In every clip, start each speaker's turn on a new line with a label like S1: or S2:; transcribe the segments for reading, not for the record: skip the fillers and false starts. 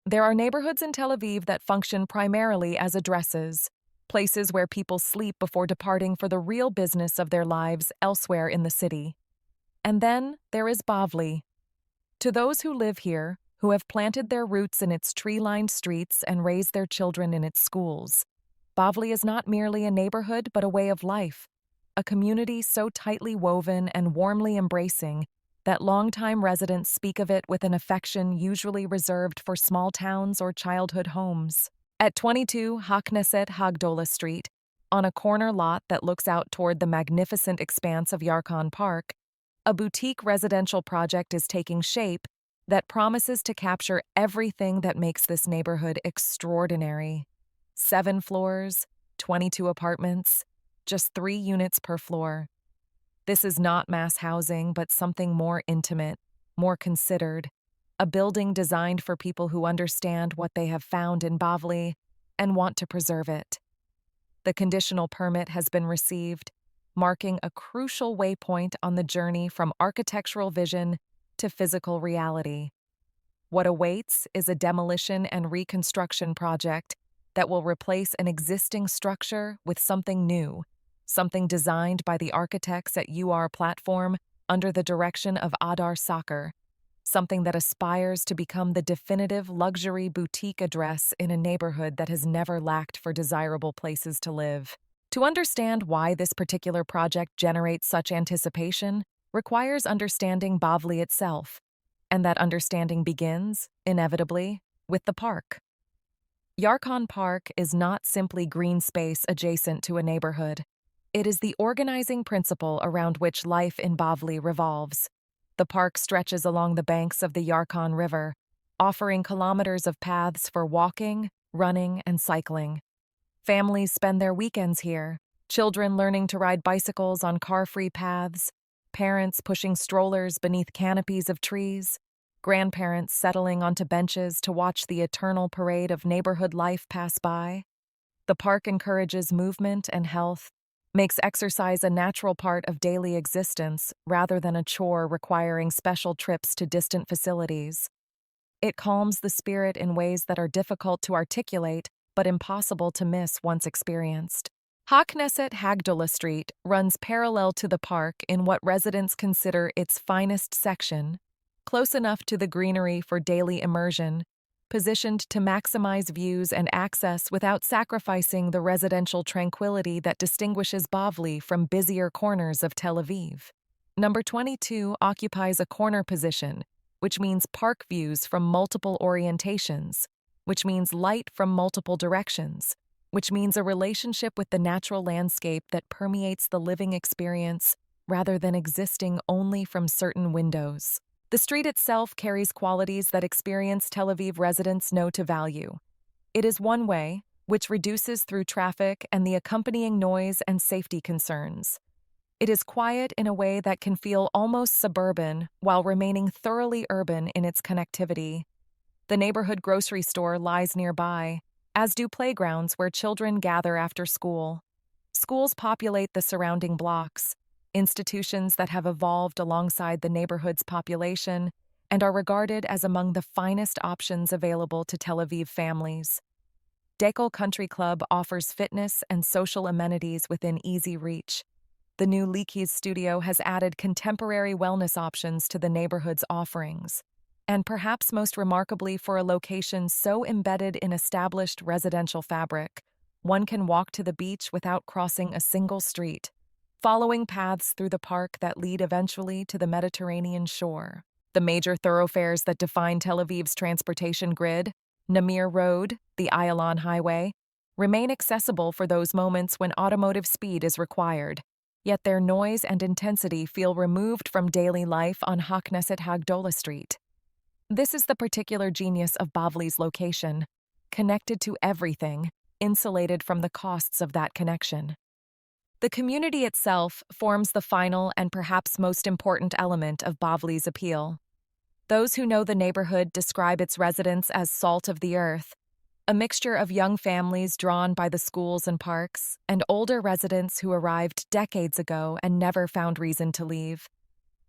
S1: There are neighborhoods in Tel Aviv that function primarily as addresses, places where people sleep before departing for the real business of their lives elsewhere in the city. And then there is Bavli. To those who live here, who have planted their roots in its tree-lined streets and raised their children in its schools, Bavli is not merely a neighborhood but a way of life, a community so tightly woven and warmly embracing that longtime residents speak of it with an affection usually reserved for small towns or childhood homes. At 22 Hakneset Hagdola Street, on a corner lot that looks out toward the magnificent expanse of Yarkon Park, a boutique residential project is taking shape that promises to capture everything that makes this neighborhood extraordinary. 7 floors, 22 apartments, just 3 units per floor. This is not mass housing, but something more intimate, more considered, a building designed for people who understand what they have found in Bavli and want to preserve it. The conditional permit has been received, marking a crucial waypoint on the journey from architectural vision to physical reality. What awaits is a demolition and reconstruction project that will replace an existing structure with something new, something designed by the architects at UR Platform under the direction of Adar Sakar, something that aspires to become the definitive luxury boutique address in a neighborhood that has never lacked for desirable places to live. To understand why this particular project generates such anticipation requires understanding Bavli itself, and that understanding begins, inevitably, with the park. Yarkon Park is not simply green space adjacent to a neighborhood. It is the organizing principle around which life in Bavli revolves. The park stretches along the banks of the Yarkon River, offering kilometers of paths for walking, running, and cycling. Families spend their weekends here, children learning to ride bicycles on car-free paths, parents pushing strollers beneath canopies of trees, grandparents settling onto benches to watch the eternal parade of neighborhood life pass by. The park encourages movement and health, makes exercise a natural part of daily existence rather than a chore requiring special trips to distant facilities. It calms the spirit in ways that are difficult to articulate but impossible to miss once experienced. Hakneset Hagdola Street runs parallel to the park in what residents consider its finest section, close enough to the greenery for daily immersion, positioned to maximize views and access without sacrificing the residential tranquility that distinguishes Bavli from busier corners of Tel Aviv. Number 22 occupies a corner position, which means park views from multiple orientations, which means light from multiple directions, which means a relationship with the natural landscape that permeates the living experience rather than existing only from certain windows. The street itself carries qualities that experienced Tel Aviv residents know to value. It is one way, which reduces through traffic and the accompanying noise and safety concerns. It is quiet in a way that can feel almost suburban while remaining thoroughly urban in its connectivity. The neighborhood grocery store lies nearby, as do playgrounds where children gather after school. Schools populate the surrounding blocks, institutions that have evolved alongside the neighborhood's population and are regarded as among the finest options available to Tel Aviv families. Dekel Country Club offers fitness and social amenities within easy reach. The new Liki's studio has added contemporary wellness options to the neighborhood's offerings. And perhaps most remarkably for a location so embedded in established residential fabric, one can walk to the beach without crossing a single street, following paths through the park that lead eventually to the Mediterranean shore. The major thoroughfares that define Tel Aviv's transportation grid, Namir Road, the Ayalon Highway, remain accessible for those moments when automotive speed is required, yet their noise and intensity feel removed from daily life on Hakneset Hagdola Street. This is the particular genius of Bavli's location, connected to everything, insulated from the costs of that connection. The community itself forms the final and perhaps most important element of Bavli's appeal. Those who know the neighborhood describe its residents as salt of the earth, a mixture of young families drawn by the schools and parks, and older residents who arrived decades ago and never found reason to leave.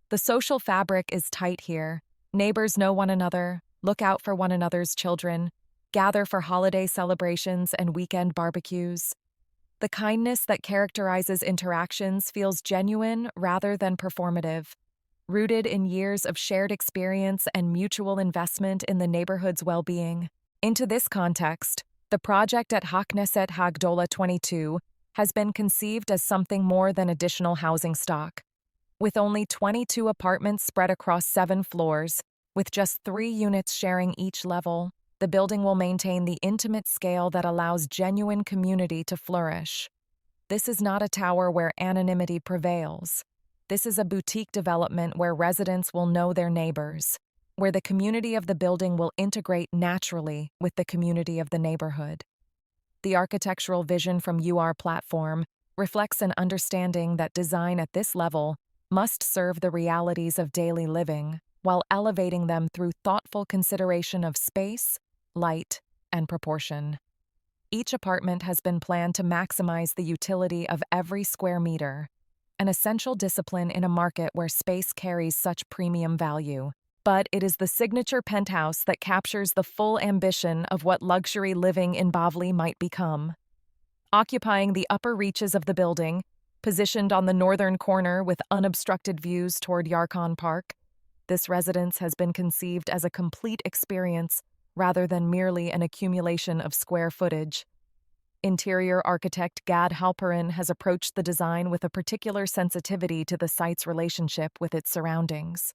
S1: The social fabric is tight here. Neighbors know one another, look out for one another's children, gather for holiday celebrations and weekend barbecues. The kindness that characterizes interactions feels genuine rather than performative, rooted in years of shared experience and mutual investment in the neighborhood's well-being. Into this context, the project at Hakneset Hagdola 22 has been conceived as something more than additional housing stock. With only 22 apartments spread across 7 floors, with just 3 units sharing each level, the building will maintain the intimate scale that allows genuine community to flourish. This is not a tower where anonymity prevails. This is a boutique development where residents will know their neighbors, where the community of the building will integrate naturally with the community of the neighborhood. The architectural vision from UR Platform reflects an understanding that design at this level must serve the realities of daily living while elevating them through thoughtful consideration of space, light, and proportion. Each apartment has been planned to maximize the utility of every square meter, an essential discipline in a market where space carries such premium value. But it is the signature penthouse that captures the full ambition of what luxury living in Bavli might become. Occupying the upper reaches of the building, positioned on the northern corner with unobstructed views toward Yarkon Park, this residence has been conceived as a complete experience rather than merely an accumulation of square footage. Interior architect Gad Halperin has approached the design with a particular sensitivity to the site's relationship with its surroundings.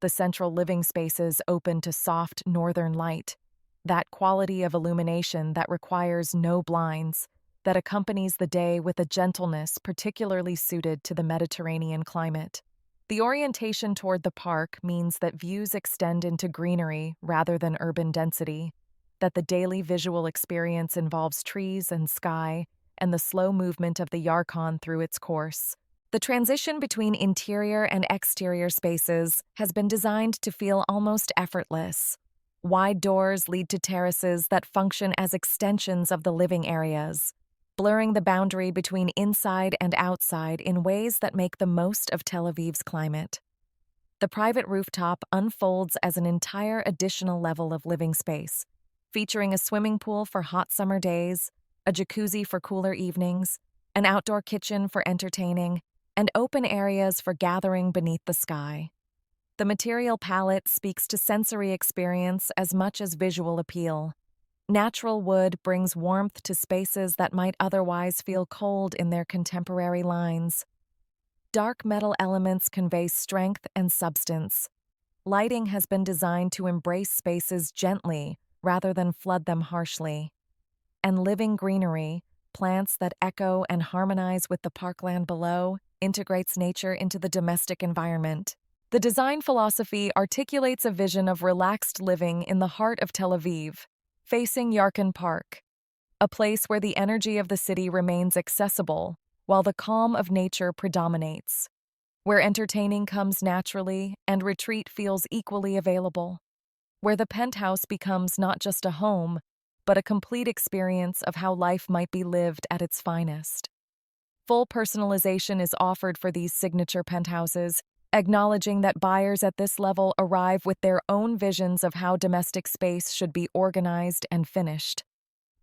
S1: The central living spaces open to soft northern light, that quality of illumination that requires no blinds, that accompanies the day with a gentleness particularly suited to the Mediterranean climate. The orientation toward the park means that views extend into greenery rather than urban density, that the daily visual experience involves trees and sky, and the slow movement of the Yarkon through its course. The transition between interior and exterior spaces has been designed to feel almost effortless. Wide doors lead to terraces that function as extensions of the living areas, blurring the boundary between inside and outside in ways that make the most of Tel Aviv's climate. The private rooftop unfolds as an entire additional level of living space, featuring a swimming pool for hot summer days, a jacuzzi for cooler evenings, an outdoor kitchen for entertaining, and open areas for gathering beneath the sky. The material palette speaks to sensory experience as much as visual appeal. Natural wood brings warmth to spaces that might otherwise feel cold in their contemporary lines. Dark metal elements convey strength and substance. Lighting has been designed to embrace spaces gently rather than flood them harshly. And living greenery, plants that echo and harmonize with the parkland below, integrates nature into the domestic environment. The design philosophy articulates a vision of relaxed living in the heart of Tel Aviv, facing Yarkon Park, a place where the energy of the city remains accessible while the calm of nature predominates, where entertaining comes naturally and retreat feels equally available, where the penthouse becomes not just a home, but a complete experience of how life might be lived at its finest. Full personalization is offered for these signature penthouses, acknowledging that buyers at this level arrive with their own visions of how domestic space should be organized and finished.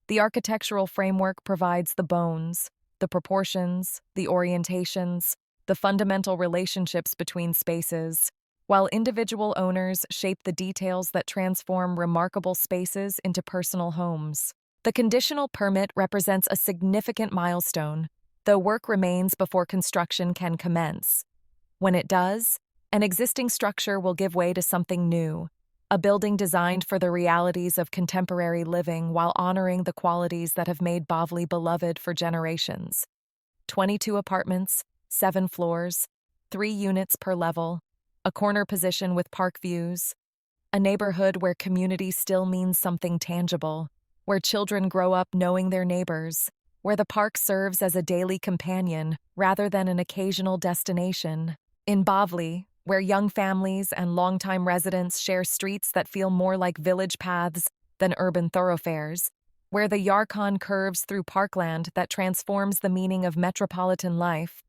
S1: The architectural framework provides the bones, the proportions, the orientations, the fundamental relationships between spaces, while individual owners shape the details that transform remarkable spaces into personal homes. The conditional permit represents a significant milestone, though work remains before construction can commence. When it does, an existing structure will give way to something new, a building designed for the realities of contemporary living while honoring the qualities that have made Bavli beloved for generations. 22 apartments, 7 floors, 3 units per level, a corner position with park views, a neighborhood where community still means something tangible, where children grow up knowing their neighbors, where the park serves as a daily companion rather than an occasional destination. In Bavli, where young families and longtime residents share streets that feel more like village paths than urban thoroughfares, where the Yarkon curves through parkland that transforms the meaning of metropolitan life,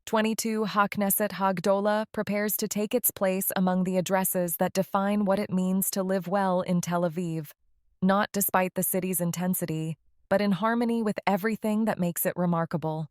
S1: 22 HaKnesset Hagdola prepares to take its place among the addresses that define what it means to live well in Tel Aviv, not despite the city's intensity, but in harmony with everything that makes it remarkable.